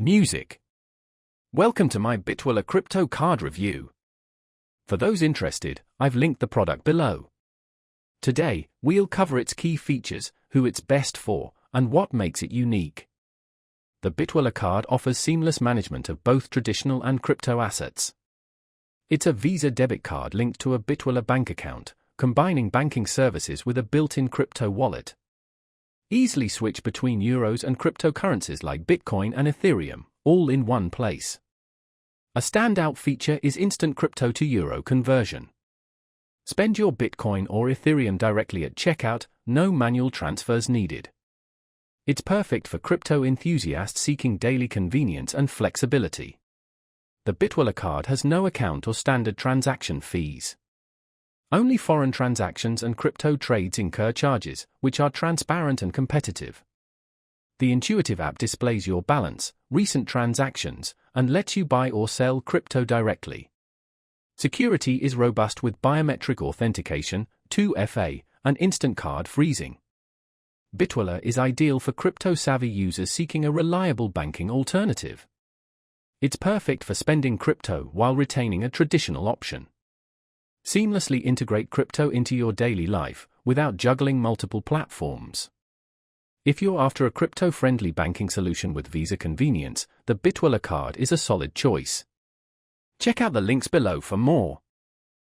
Music. Welcome to my Bitwala crypto card review. For those interested, I've linked the product below. Today, we'll cover its key features, who it's best for, and what makes it unique. The Bitwala card offers seamless management of both traditional and crypto assets. It's a Visa debit card linked to a Bitwala bank account, combining banking services with a built-in crypto wallet. Easily switch between euros and cryptocurrencies like Bitcoin and Ethereum, all in one place. A standout feature is instant crypto to euro conversion. Spend your Bitcoin or Ethereum directly at checkout, no manual transfers needed. It's perfect for crypto enthusiasts seeking daily convenience and flexibility. The Bitwala card has no account or standard transaction fees. Only foreign transactions and crypto trades incur charges, which are transparent and competitive. The intuitive app displays your balance, recent transactions, and lets you buy or sell crypto directly. Security is robust with biometric authentication, 2FA, and instant card freezing. Bitwala is ideal for crypto-savvy users seeking a reliable banking alternative. It's perfect for spending crypto while retaining a traditional option. Seamlessly integrate crypto into your daily life, without juggling multiple platforms. If you're after a crypto-friendly banking solution with Visa convenience, the Bitwala card is a solid choice. Check out the links below for more.